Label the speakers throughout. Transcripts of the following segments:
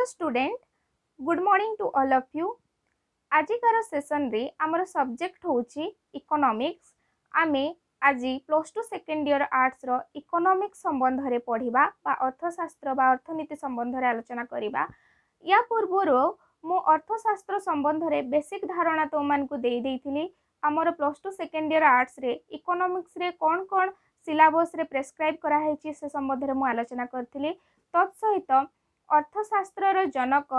Speaker 1: Student good morning to all of you. आजिकार session रे आमर सब्जेक्ट होची इकोनॉमिक्स। आमे आज plus two second year arts रो इकोनॉमिक्स संबंध रे पढ़िबा बा अर्थशास्त्र बा अर्थनीति संबंध रे आलोचना करिबा। या पूर्वर मु अर्थशास्त्र संबंध रे बेसिक धारणा तो मान को दे देइथिली। आमर plus two second year arts रे इकोनॉमिक्स रे कोन कोन सिलेबस रे प्रेस्क्राइब करा हेची से संबंध रे मु आलोचना करथिली। तत्सहित अर्थशास्त्र जनक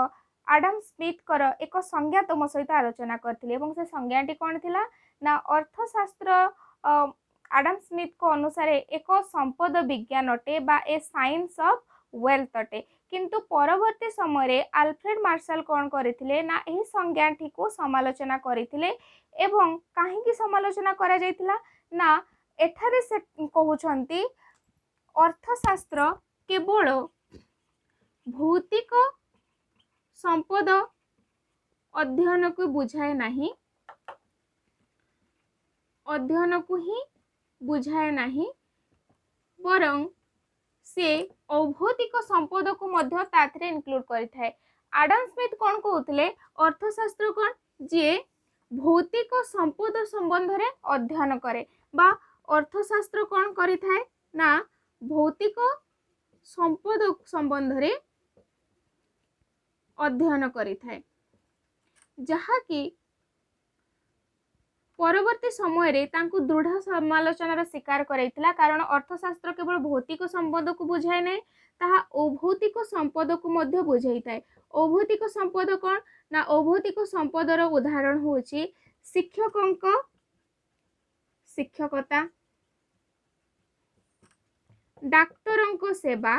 Speaker 1: आडम स्मिथ कर एक संज्ञा तुम सहित आलोचना करथिले एवं से संज्ञाटी कौन थिला ना अर्थशास्त्र आडम स्मिथ को अनुसार एक संपद विज्ञान अटे बा ए साइंस ऑफ वेल्थ अटे। किंतु परवर्ती समय आल्फ्रेड मार्शल कौन करथिले ना एही संज्ञाटी को समालोचना करथिले एवं काहेकि समालोचना करा जायतिला ना एठारे से कहउछंती अर्थशास्त्र केवल भौतिक संपद अध्ययन को बुझाए नहीं, अध्ययन को ही बुझाए नहीं बरं से अभौतिक संपद को मध्य ताथरे इंक्लूड करिथाए। आडम स्मिथ कौन कहउतले अर्थशास्त्र कौन जे भौतिक संपद संबंध रे अध्ययन करे बा अर्थशास्त्र कौन करिथाए ना भौतिक संपद संबंध रे अध्ययन करिथाए, जहा कि परवर्ती समय रे तांकु दृढ़ समालोचनार शिकार करैतिला। कारण अर्थशास्त्र केवल भौतिक संपद को बुझाए नहीं, ताहा अभौतिक संपद को मध्य बुझाइथाए। अभौतिक संपद कौन ना अभौतिक संपदर उदाहरण होची शिक्षकंक शिक्षकता, डाक्तरंक सेवा,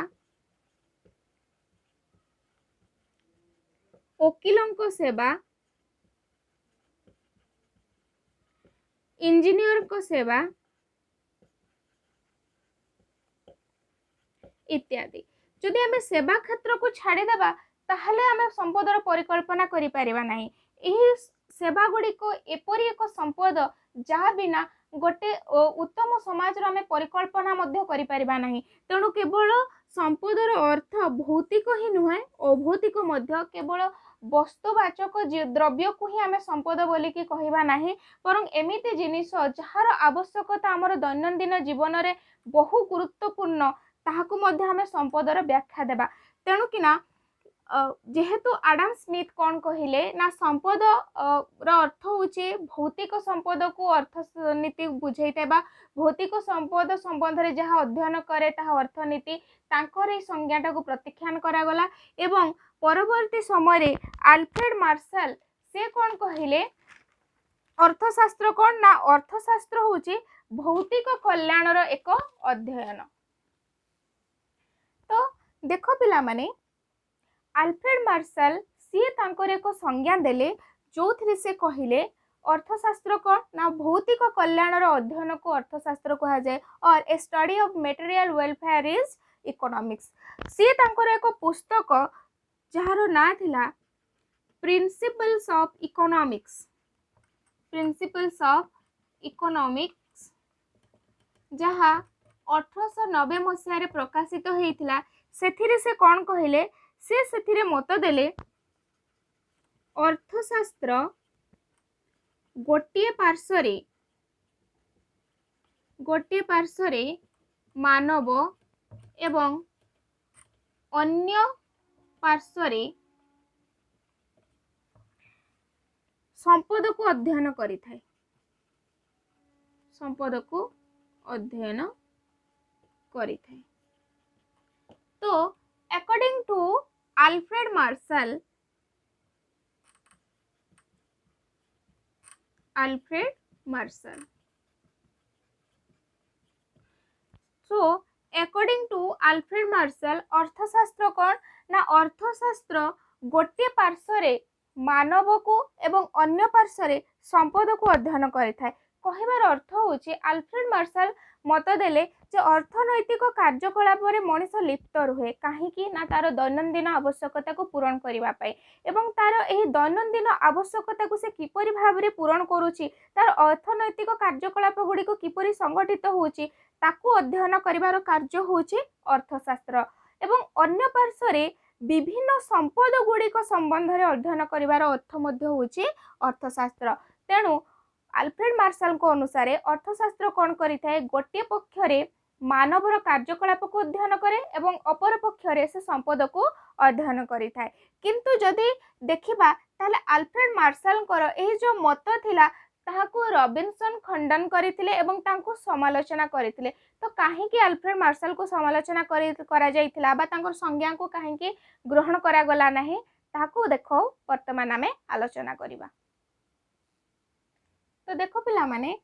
Speaker 1: वकीलंक सेवा, इंजीनियर को सेवा इत्यादि। जदि आमे सेवा क्षेत्र को छाड़ी देबा ताहले आमे संपदर परिकल्पना करि परिबा नाही। एही सेवा गुडी को एपरि एक संपद जहा बिना गोटे उत्तम समाज रो आमे परिकल्पना मध्य करि परिबा नाही। तेणु केवल संपदर अर्थ भौतिक ही नुहे, अभौतिक मध्य केवल वस्तुवाचक द्रव्य को ही आमे संपद बोली कि कहिबा नाही, बरं एमिति जिनिस जहार आवश्यकता आमर दैनंदिन जीवन रे बहु गुरुत्वपूर्ण ताहाकु मध्य आमे संपदर व्याख्या देबा। तेणु कि ना जेहेतु आडम स्मिथ कौन कहिले ना संपद रो अर्थ होचे भौतिक संपद को अर्थनीति बुझाइते बा भौतिक संपद संबंध रे जहा अध्ययन करे ताहा अर्थनीति तांकर ए संज्ञाटा को प्रतिख्यान करा गला। एवं परवर्ती समय रे आल्फ्रेड मार्शल से कौन कहिले अर्थशास्त्र कौन ना अर्थशास्त्र होचे भौतिक कल्याणर एक अध्ययन। तो देखो पिला माने आल्फ्रेड मार्शल सी तांकर एक संज्ञा देले जो से कहिले अर्थशास्त्र कौन ना भौतिक कल्याणर अध्ययन को अर्थशास्त्र कहा जाए और a study of material welfare is economics. सी तांकर एक पुस्तक जहार ना थिला principles of economics, principles of economics जहा 1890 मसीह प्रकाशित होइथिला। सेथिरे से कौन कहिले से सेथिरे मत देले अर्थशास्त्र गोटे पार्श्वरे मानव एवं अन्य पार्श्वरे संपद को अध्ययन करिथाए, संपद को अध्ययन करिथाए। तो according to Alfred Marshall so according to Alfred Marshall अर्थशास्त्र कौन ना अर्थशास्त्र गोटे पार्श्वरे मानव को एवं अन्य पार्श्वरे संपद को अध्ययन करिथाए। कहिबार अर्थ होचे आल्फ्रेड मार्शल मत देले जे अर्थनैतिक कार्यकलाप मनीष लिप्त रुहे कहीं ना तार दैनंदिन आवश्यकता को पूरण करने एवं तार एही दैनंदिन आवश्यकता को से किपरि भाव पूरण करुछि, तार अर्थनैतिक कार्यकलाप गुड़ी को किपरि संगठित होछि ताकू अध्ययन करिवार कार्य होछि अर्थशास्त्र। एवं अन्य पार्श्वरे विभिन्न संपद गुड़िक संबंध में अध्ययन करिवार अर्थ मध्य होची अर्थशास्त्र। तेणु आल्फ्रेड मार्शल को अनुसार अर्थशास्त्र कौन करिथाए गोटे पक्षरे मानवर कार्यकलाप को अध्ययन करे एवं अपर पक्षरे से संपद को अध्ययन करिथाए। किंतु जदि देखिबा ताले आल्फ्रेड मार्शल एही जो मत थिला ताहाको रॉबिन्सन खंडन करथिले एवं तांको समालोचना करथिले। तो काहेकि आल्फ्रेड मार्शल को समालोचना करा जाइथिला बा तांकर संज्ञा को काहेकि ग्रहण करा गला नाही ताहाको देखो वर्तमान आमे आलोचना करिबा। तो देखो पिला माने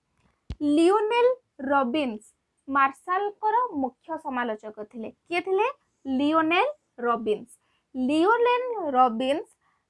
Speaker 1: लियोनेल रॉबिन्स मार्शल को मुख्य समालोचक थिले। किए थिले? Lionel Robins. लियोनेल रॉबिन्स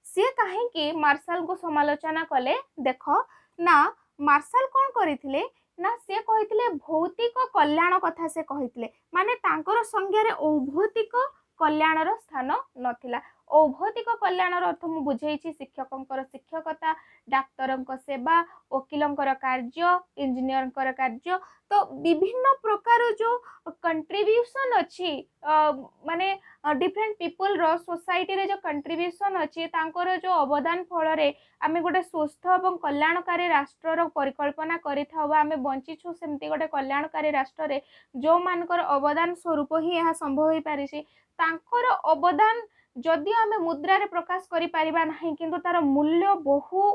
Speaker 1: से काहेकि मार्शल को समालोचना कले देखो ना मार्शल कौन करथिले ना से कहिथिले भौतिक कल्याण कथा से कहिथिले माने तांकर संज्ञा रे औभौतिक कल्याणर स्थान नथिला। औभौतिक कल्याणर अर्थ मु बुझेइछि शिक्षकंकर शिक्षकता डाक्तरंक सेवा वकीलंकर कार्य इंजीनियरंकर कार्य तो विभिन्न प्रकार जो कंट्रीब्यूशन अच्छी माने डिफरेंट पीपल रो सोसाइटी रे जो कंट्रीब्यूशन अच्छी तांकर जो अवदान फल रे आमे गोटे सुस्थ और कल्याणकारी राष्ट्र परिकल्पना करिथावा आमे बंचिछु सेमती गोटे कल्याणकारी राष्ट्र रे जो मानकर अवदान स्वरूप ही यह संभव हो पारिछि तांकर अवदान जदि आमे मुद्रा रे प्रकाश करि परिबा नाही किंतु तार मूल्य बहु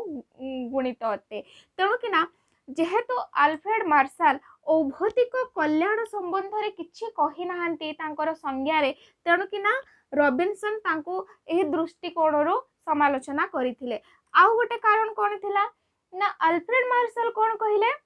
Speaker 1: गुणित अते। तेणु कि ना जेहेतु आल्फ्रेड मार्शल औभौतिक कल्याण संबंध रे किछि कहि नाहंती तांकर संज्ञा रे तेणु कि ना रॉबिन्सन तांको एही दृष्टिकोण रो समालोचना करिथिले। आउ गोटे कारण कोन थिला ना आल्फ्रेड मार्शल कोन कहिले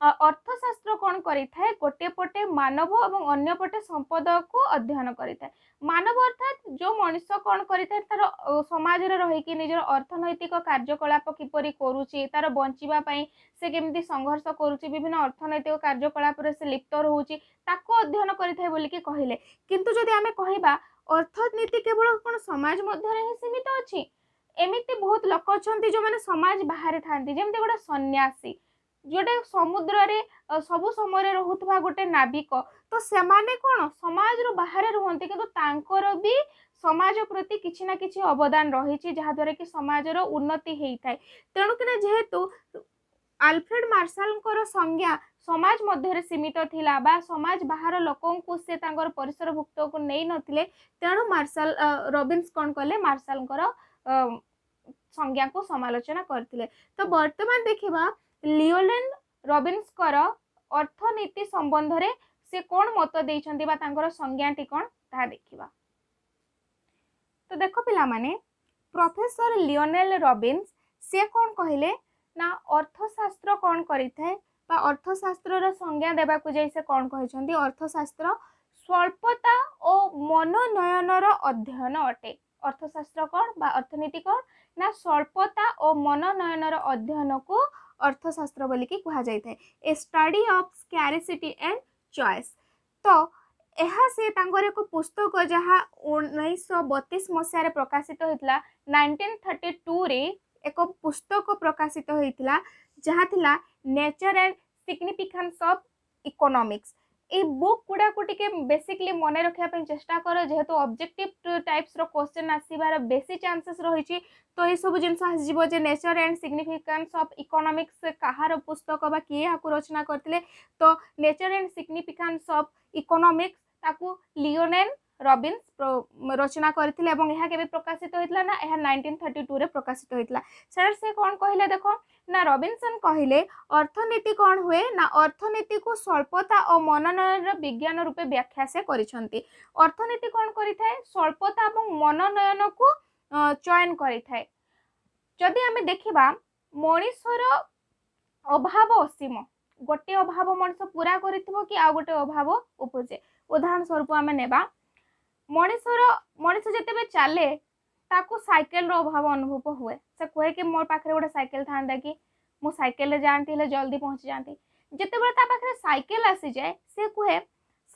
Speaker 1: अर्थशास्त्र कौन करिथाए गोटे पटे मानव और अन्य पटे संपद को अध्ययन करिथाए। मानव अर्थात जो मनुष्य कौन करिथाए तार समाज रे रही कि निजर अर्थनैतिक कार्यकलाप किपरि करूची तार बंचिबा पई से केमती संघर्ष करूची विभिन्न अर्थनैतिक कार्यकलाप रे से लिप्त रहूची ताको अध्ययन करिथाए बोली कि कहिले। किंतु जदि आमे कहिबा अर्थनीति केवल कोन समाज मध्य रे ही सीमित अछि एमिति बहुत लोक अछंती जो माने समाज बाहर थांती जेमते गोटे सन्यासी जोटे समुद्र रे सबु समय रहुथबा गोटे नाविक तो सेमाने कोन समाज रो बाहर रहंती किंतु तांकर भी समाज प्रति किछि ना किछि अवदान रहिछि जहा द्वारा कि समाज रो उन्नति हेई थाए। तेणु कि जेहेतु आल्फ्रेड मार्शल संज्ञा समाज मध्य सीमित थिला बा समाज बाहर लोकों को से तांकर परिसर भुक्त को नहीं नथिले तेणु मार्शल रॉबिन्स कौन कले मार्शल संज्ञा को समालोचना करथिले। तो वर्तमान देखिबा लियोनेल रॉबिन्स अर्थनीति संबंध रे से कौन मत देइछंती बा तांकर संज्ञाटी कौन ता देखिबा। तो देखो पिला माने प्रोफेसर लियोनेल रॉबिन्स से कौन कहिले ना अर्थशास्त्र कौन करिथाए बा अर्थशास्त्र रो संज्ञा देबा को जाई से कौन कहिछंती अर्थशास्त्र स्वल्पता और मनोनयनर अध्ययन अटे। अर्थशास्त्र कौन बा अर्थनीति कौन ना स्वल्पता और मनोनयनर अध्ययन को अर्थशास्त्र बोली कि कहा जाय थाए a study of scarcity and choice. तो यह से तांकर एक पुस्तक जहाँ 1932 मसीह रे प्रकाशित होइतला 1932 रे एक पुस्तक प्रकाशित होइतला जहाँ थिला nature and significance of economics. ए बुक गुड़ा को टिके बेसिकली मन रखा चेष्टा कर जेहेतु ऑब्जेक्टिव टाइप्स रो क्वेश्चन आसीबार बेसी चांसेस रही तो ये सब जिनस आसो जे nature and significance of economics कहार पुस्तक बा किए यहाँ रचना करते तो nature and significance of economics ताकू लियोनेल रॉबिन्स रचना करते यह केबे प्रकाशित होइतला ना यह 1932 रे प्रकाशित होइतला। सर से कौन कहले देखो ना रॉबिन्सन कहले अर्थनीति कौन हुए ना अर्थनीति को स्वल्पता और मनोनयन विज्ञान रूपे व्याख्या से करिसंती। अर्थनीति कौन करिथाए स्वल्पता और मनोनयन को चयन करिथाए। जदि आमे देखिबा मनुष्यर अभाव असीम गोटे अभाव मनुष्य पूरा करिथिबो कि आ गोटे अभाव उपजे। उदाहरण स्वरूप आमे नेबा मनुष्य जेतेबे चले ताको साइकेल रो अभाव अनुभव हुए से कहे कि मोर पाखरे गोटे साइकेल थांदा कि मु साइकेल रे जानती हेले जल्दी पहुंच जाती जेतेबे ता पाखरे साइकेल आसी जाए से कहे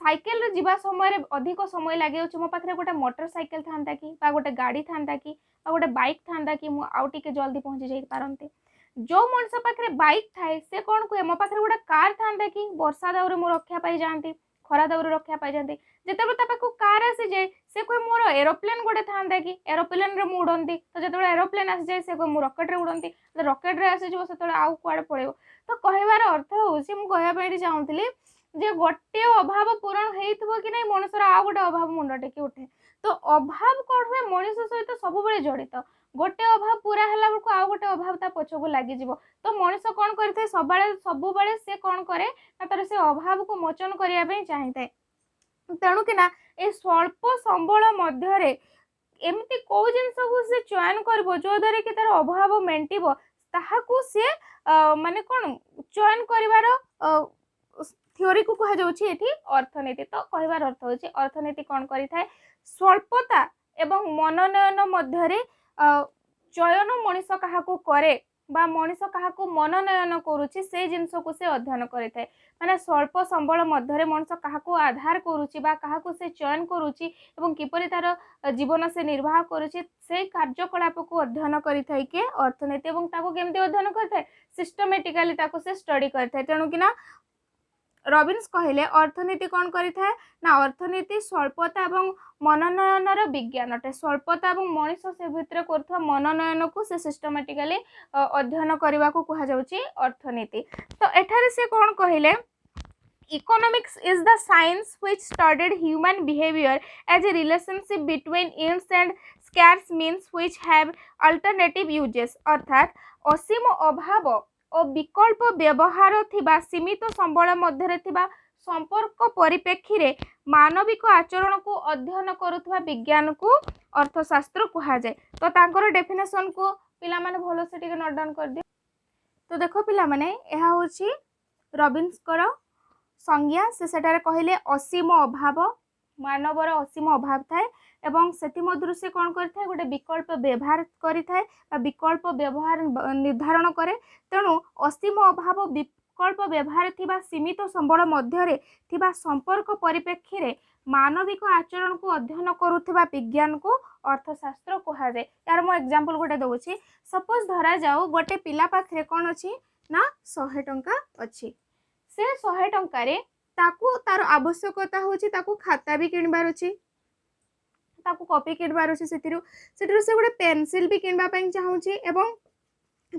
Speaker 1: साइकेल रे जीवा समय रे अधिक समय लागे मो पाखरे गोटे मोटरसाइकेल थांदा कि बा गोटे गाड़ी थांदा कि बा गोटे बाइक थांदा कि मु आउ टिके जल्दी पहुंच जाई पारंती। जो मनुष्य पाखरे बाइक थाए से कौन कहे मो पाखरे गोटे कार थांदा कि वर्षा दाउरे मो रक्षा पाई जानती खरा दाउरू रक्षा पाई जाती जिते पाखु कार आसी जाए से कहे मोर एरोप्लेन गोटे था कि एरोप्लेन रे मु उड़ती तो जो एरोप्लेन आसी जाए से कहे मु रकेट रे उड़ती रकेट रे आसीज से आउ कुआड़े पड़े तो कहबार अर्थ हूँ मुझे चाहूली जे गोटे अभाव पूरण हो कि नहीं मनुष्यर आउ गोटे अभाव मुंड टेकी उठे तो अभाव कौन हुए मनीष सहित सब जड़ित गोटे अभाव पूरा है बेलू आउ गोटे अभाव ता पछकू लगी तो मनीष कौन करे सब से कौन करे तार से अभाव को मोचन करने चाहिए तेणु कि ए स्वल्प संबल मध्य एमती कौ जिन को सी चयन कर जो द्वारा कि तार अभाव मेंटिब ताहाकू सी माने कौन चयन कर थ्योरी को कह जाउछि एठी अर्थनीति तो कहबार अर्थ होछि अर्थनीति कौन करिथाय स्वल्पता एवं मनोनयन मध्य चयन मनीष काहाकू करे बा मनीष काहाकू मनोनयन करुछि से जिनस को से अध्ययन करिथाय माने स्वल्प संबल मध्य मनीष काहाकू आधार करुछि बा काहाकू से चयन करुछि एवं किपरि तार जीवन से निर्वाह करुछि से कार्यकलाप को अध्ययन करिथाय के अर्थनीति एवं ताको केमती अध्ययन करिथाय सिस्टमेटिकली ताको से स्टडी करिथाय तेणु कि ना रॉबिन्स कहले अर्थनीति कौन करिथाय ना अर्थनीति स्वल्पता एवं मनोनयनर विज्ञान अटे स्वल्पता एवं मनीष से भितर करथवा मनोनयन को से सिस्टमेटिकली अध्ययन करने को कहा जाउछि अर्थनीति तो एठारे से कौन कहले Economics is the science which studied human behavior as a relationship between ends and scarce means which have alternative uses अर्थात असीम अभाव और विकल्प व्यवहार थिबा सीमित संबल मध्य थिबा संपर्क परिप्रेक्षी रे मानविक आचरण को अध्ययन करुवा विज्ञान को अर्थशास्त्र कहा जाए तो तांकर डेफिनेशन को पिला माने भलो से टिके नोट डाउन कर दियो तो देखो पिला माने एहा होची रॉबिन्स कर संज्ञा से सेटारे कहले असीम अभाव मानवर असीम अभाव थाए एवं सेति मधुर से कौन करथाय गोटे विकल्प व्यवहार करिथाय विकल्प व्यवहार निर्धारण करे तेणु असीम अभाव विकल्प व्यवहार थिबा सीमित संबल मध्य थिबा संपर्क परिप्रेक्षी रे मानविक आचरण को अध्ययन करुवा विज्ञान को अर्थशास्त्र कहा जाए यार मो एग्जांपल गोटे दउछि सपोज धरा जाऊ गोटे पिला पाखरे कौन अछि ना 100 टंका अछि से 100 टंका रे ताकू तार आवश्यकता होची ताकू खाता भी किनबार अछि ताकू कॉपी किनबार अछि सेतिरु से गोटे पेंसिल भी किनबा पई चाहूची एवं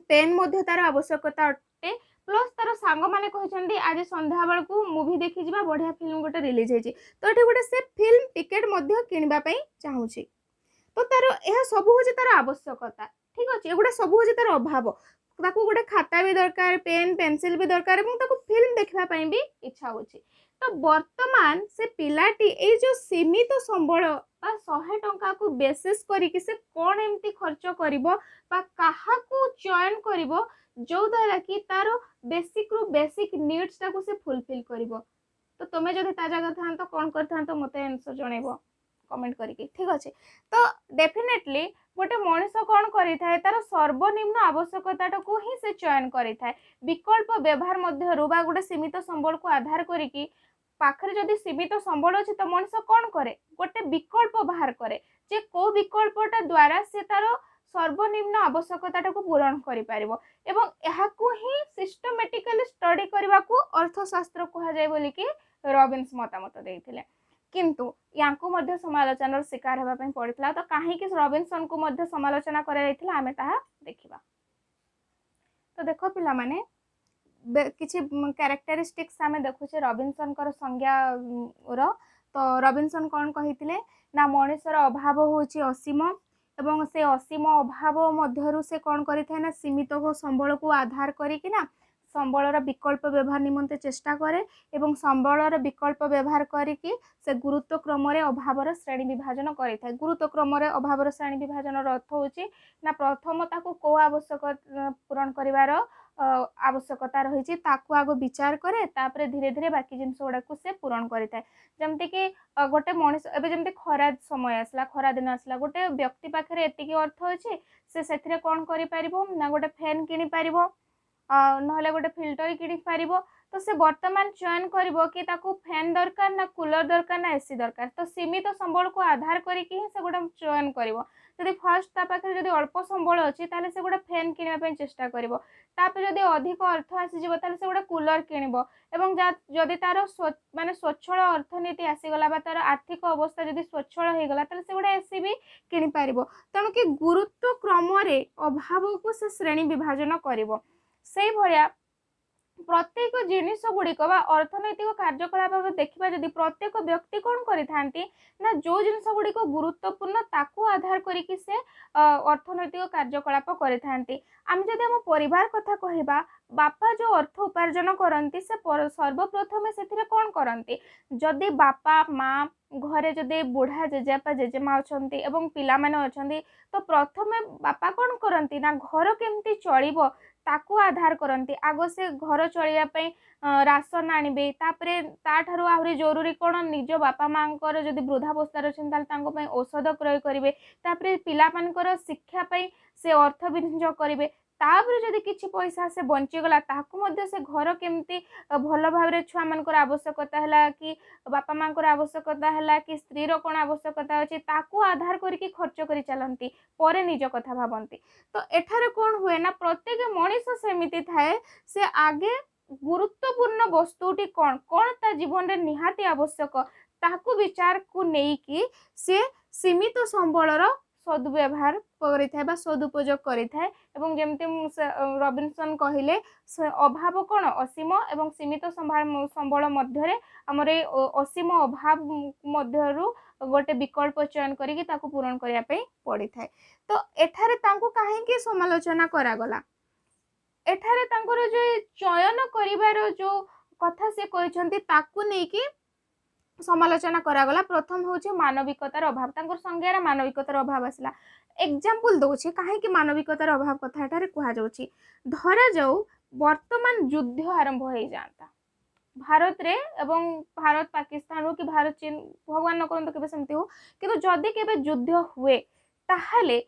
Speaker 1: पेन मध्ये तार आवश्यकता अटे प्लस तार सांग माने कहछंदी आज संध्या बेल को मूवी देखि जिबा बढ़िया फिल्म गोटे रिलीज हेची तो एठी गोटे से फिल्म टिकट मध्ये किनबा पई चाहूची तो तार एहा सब होची तार आवश्यकता ठीक अछि एगुडा सब होची तार अभाव ताकू गोटे खाता भी दरकार पेन पेंसिल भी दरकार एवं ताकू फिल्म देखबा पई भी इच्छा होची तो वर्तमान से पिलाटी ए जो सीमित संबल बा 100 टंका को बेसिस करी कि से कोन एमती खर्च करिवो बा काहा को चयन करिवो जो द्वारा कि तार बेसिक रु बेसिक नीड्स ताकू से फुलफिल करिवो तो तमे जदि ता जगह थान तो कोन करथान तो मते आंसर जणेबो कमेंट करके ठीक अच्छे तो डेफिनेटली गोटे मनीष कौन करिथाय तार सर्वनिम्न आवश्यकता को ही से चयन करिथाय विकल्प व्यवहार मध्य बा गोटे सीमित संबल को आधार करिकी पाखरे जदि सीमित संबल अछि तो मनीष कौन करे गोटे विकल्प बाहर करे जे को विकल्पटा द्वारा से तार सर्वनिम्न आवश्यकता को पूरण करि पारिबो एवं एहाकू ही सिस्टमेटिकली स्टडी करबा को अर्थशास्त्र कहा जाय बोली कि रॉबिन्स मतामत देइथिले किंतु यांकू मध्य समालोचनार शिकार हेबा पई पड़ितला तो काहे कि रॉबिन्सन को मध्य समालोचना करे जायथिला आमे ताहा देखिबा तो देखो पिला माने किछि कैरेक्टरिस्टिक्स आमे देखुछे रॉबिन्सन कर संज्ञा रो तो रॉबिन्सन कोन कहिथिले ना मनुष्यर अभाव होची असीम एवं से असीम अभाव मध्यरु से कोन करिथाय ना सीमित को संबल को आधार करी कि ना संबलर विकल्प व्यवहार निमंते चेष्टा करे एवं संबलर विकल्प व्यवहार करिकी से गुरुत्व क्रम रे अभावर श्रेणी विभाजन करिथाय गुरुत्व क्रम रे अभावर श्रेणी विभाजन अर्थ होची ना प्रथम ताको को आवश्यक पूरण करिवार आवश्यकता रही ताकू आगो विचार करे तापरे धीरे धीरे बाकी जिनस गुड़ा को से पूरण करिथाय जेमति कि गोटे मनीष एबे जेमति खरा समय आसला खरा दिन आसला गोटे व्यक्ति पाखरे एतिकी अर्थ अछि से सेथिरे कोन करि परिबो ना गोटे फैन किनि परिबो नहले गोटे फिल्टर किनि पारिबो तो से वर्तमान चयन करिवो कि ताको फैन दरकार ना कूलर दरकार ना एसी दरकार तो सीमित संबल को आधार करिकि ही से गोटे चयन करिवो जदि फर्स्ट ता पाखे जदि अल्प संबल अछि ताले से गोटे फैन किनिबा पय चेष्टा करिवो तापर जदि अधिक अर्थ आसी जिवो ताले से गोटे कूलर किनिबो एवं जदि तार माने स्वच्छल अर्थनीति आसीगला बा तार आर्थिक अवस्था जदि स्वच्छल हो गला ताले से गोटे एसी भी किनि पारिबो तेणु कि गुरुत्व क्रम रे अभाव को से श्रेणी विभाजन करिवो सेई भलिया प्रत्येक जिनिस गुड़िक अर्थनैतिक कार्यकलाप देखा जदि प्रत्येक व्यक्ति कौन करिथांती ना जो जिनिस गुड़िक गुरुत्वपूर्ण ताकू आधार करिकि से अर्थनैतिक कार्यकलाप करिथांती आम जदि आम परिवार कथा कहबा बापा जो अर्थ उपार्जन करती से सर्वप्रथमे से कौन करती जदि बापा माँ घरे जदि बुढ़ा जेजेबापा जेजेमा अच्छा एवं पिला माने अछंती तो प्रथमे बापा कौन करती ना घर केमती चलिबो ताकू आधार करती आग से घर चलवाई राशन आणबे तापरे ताठारु आहरी जरूरी कौन निज बापा माँ जदि वृद्धावस्था अच्छा औषध क्रय करेंगे तापरे पिला मानकर शिक्षा से अर्थ विनियोग करेंगे तापर जदि किछि पैसा से बंचीगला ताकू मध्य से घर केमती भल भाव छुआ मानकर आवश्यकता है कि बापा माँ आवश्यकता है कि स्त्री कौन आवश्यकता अच्छी ताकू आधार करके खर्च कर चलती पर निज कथा भावती तो एठारे कौन हुए ना प्रत्येक मनीष सेमिति थाए से आगे गुरुत्वपूर्ण वस्तुटी कौन कौन ता जीवन रे निहाती आवश्यक ताकू विचार को नेकी से सीमित संबलर सदुव्यवहार करिथाय सदुपयोग करिथाय एवं जेमती रबिनसन कहिले अभाव कौन असीम एवं सीमित संबल मध्य आमर असीम अभाव मध्यरु गोटे विकल्प चयन करिकि ताकू पूरण करिया पई पड़ी थाए तो एठारे तांको काहेकि समालोचना करागला एठारे तांकर जो चयन करिवार जो कथा से कहछंती ताकू नेकी समालोचना करागला प्रथम होचे मानविकतार अभाव तांकर संज्ञार मानविकतार अभाव आसला एग्जांपल दोछि काहे कि मानविकतार अभाव कथा एठारे कहा जाउछि धरा जाऊ वर्तमान युद्ध आरंभ हो जाता भारत रे एवं भारत पाकिस्तान हो कि भारत चीन भगवान न करंतो केबे सेमति हो किंतु जदि केबे युद्ध हुए ताहाले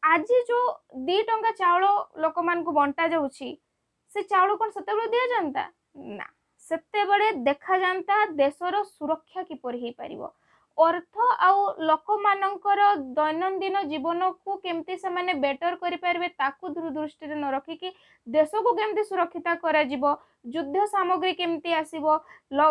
Speaker 1: आज जो 2 टंका चाउल लोक मान को बंटा जाउछि से चाउल कोन सतेबेले दिया जानता ना सेतेबेले देखा जानता देशर सुरक्षा किपर ही पारिबो अर्थ आउ लोक मानकर दैनंदिन जीवन को केमती से माने बेटर करि पारबे ताकू दूरदृष्टि न रखिकी देश को केमती सुरक्षित करा जिवो युद्ध सामग्री केमती आसीबो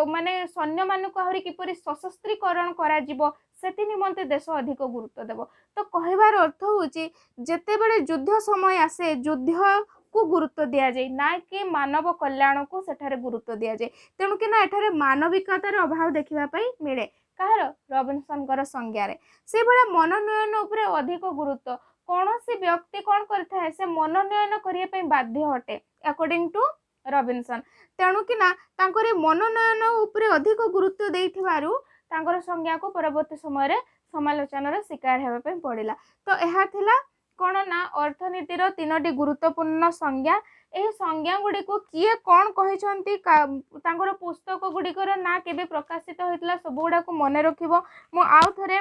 Speaker 1: माने सैन्य मान को आहुरी किपरि सशस्त्रीकरण करा जिवो सेति निमंते देश अधिक गुरुत्व देव तो कहबार अर्थ होची जेतेबेले युद्ध समय आसे युद्ध को गुरुत्व दिया जाए ना कि मानव कल्याण को सेठारे गुरुत्व दिया जाए तेणु कि ना एठारे मानविकतार अभाव देखिबा पई मिले कहार रबिनसन संज्ञा से भाया मनोनयन उपरे अधिक गुरुत्व कौन सी व्यक्ति कौन करता से मनोनयन करने बाध्य अटे अकॉर्डिंग टू रबिनसन तेणु कि ना तांकर मनोनयन उपरे अधिक गुरुत्व देइथिबारु तांकर संज्ञा को परवर्ती समय समालोचनार शिकार होगा पड़ा तो यह थिला कौन ना अर्थनीतिर 3टी गुरुत्वपूर्ण संज्ञा यह संज्ञा गुड़ी को किए कौन कहते पुस्तक गुड़िकर ना केबे प्रकाशित होता सब गुड़ा को मन रखिबो मु आउ थरे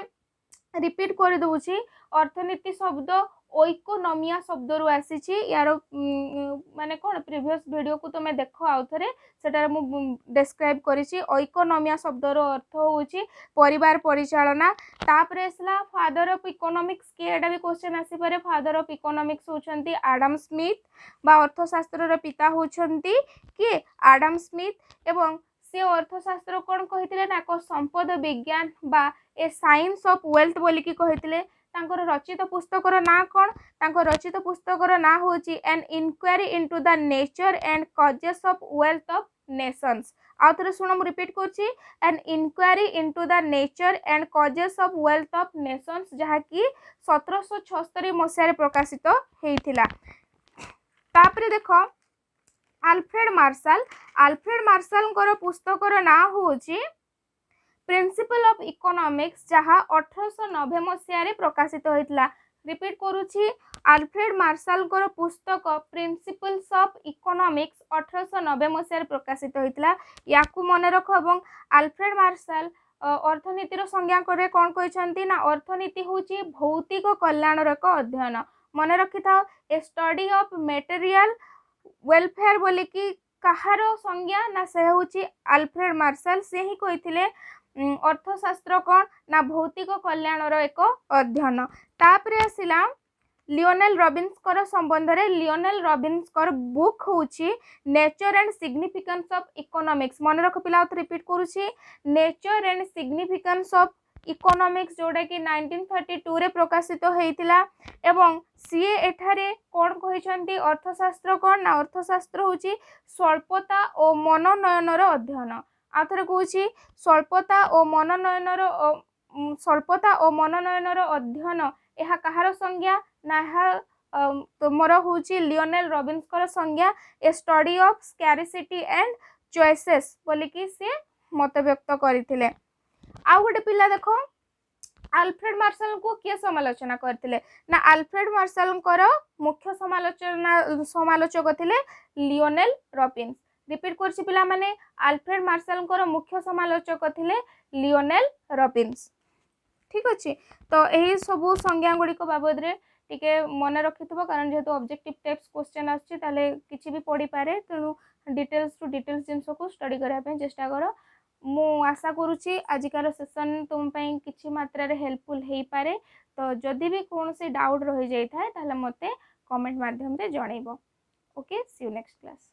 Speaker 1: रिपीट कर दूची अर्थनीति शब्द ओइकोनोमिया शब्द रु आसी यार माने कौन प्रीवियस वीडियो को तुम्हें देख आउ थे सेटार मु डिस्क्राइब करिछि ओइकोनोमिया शब्द रो अर्थ होची परिवार परिचालना तापर आसला फादर ऑफ इकोनॉमिक्स के एटा भी क्वेश्चन आसी पारे फादर ऑफ इकोनॉमिक्स होचंती आडम स्मिथ बा अर्थशास्त्र रो पिता होचंती के आडम स्मिथ एवं से अर्थशास्त्र कौन कहते ना को संपद विज्ञान बा ए साइंस ऑफ वेल्थ बोली की कहते तांकर रचित पुस्तकर ना कौन तांकर रचित पुस्तकर ना होची an inquiry into the nature and causes of wealth of nations आउ थे शुण मु रिपीट करछि an inquiry into the nature and causes of wealth of nations जहा कि 1776 मसीह प्रकाशित होइथिला तापरे देखो आल्फ्रेड मार्शल पुस्तकर ना होची प्रिंसिपल ऑफ इकोनॉमिक्स जहाँ 1890 मसीह प्रकाशित होता रिपीट करुच्ची आल्फ्रेड मार्शल पुस्तक प्रिंसिपल्स ऑफ इकोनॉमिक्स 1890 मसीह प्रकाशित होता या मन रख और आल्फ्रेड मार्शल अर्थनीतिर संज्ञा करे कौन कहते ना अर्थनीति हूँ भौतिक कल्याण एक अध्ययन मन रखि था ए स्टडी ऑफ मटेरियल वेलफेयर बोली कि कहार संज्ञा ना से होची आल्फ्रेड मार्शल से ही कही अर्थशास्त्र कौन ना भौतिक कल्याणर एक अध्ययन तापरे आसिला लियोनेल रॉबिन्सकर संबंध रे लियोनेल रॉबिन्सकर बुक होची nature and significance of economics मन रख पिला रिपीट करूची nature and significance of economics जोड़ा कि 1932 रे प्रकाशित होइतिला एवं सीए एठारे कोन कहिसंती अर्थशास्त्र कोन ना अर्थशास्त्र होची स्वल्पता और मनोनयनर अध्ययन आथरे कहूची स्वल्पता और मनोनयनर अध्ययन यह कहार संज्ञा ना तुमर होची लियोनेल रॉबिन्सकर संज्ञा a study of scarcity and choices बोली कि से मत व्यक्त करथिले आउ गोटे पिला देखो आल्फ्रेड मार्शल को किए समालोचना करथिले ना आल्फ्रेड मार्शल मुख्य समालोचक थिले लियोनेल रॉबिन्स रिपीट करछि पिला माने आल्फ्रेड मार्शल मुख्य समालोचक थिले लियोनेल रॉबिन्स ठीक अच्छे तो यही सबू संज्ञा गुड़िक बाबद रे टिके मन रखिथबो कारण जेहेतु ऑब्जेक्टिव टाइप्स क्वेश्चन आछि ताले किछि भी पढ़ी पारे तेणु डिटेल्स टू डिटेल्स जिनस को स्टडी करिया पे चेष्टा करो मु आशा करूछि आजिकार सेशन तुम पई किछि मात्रा रे हेल्पफुल हेई पारे तो जदि भी कोनोसी डाउट रहि जाय थाए ताले मते कमेंट माध्यम रे जणैबो okay see you next class.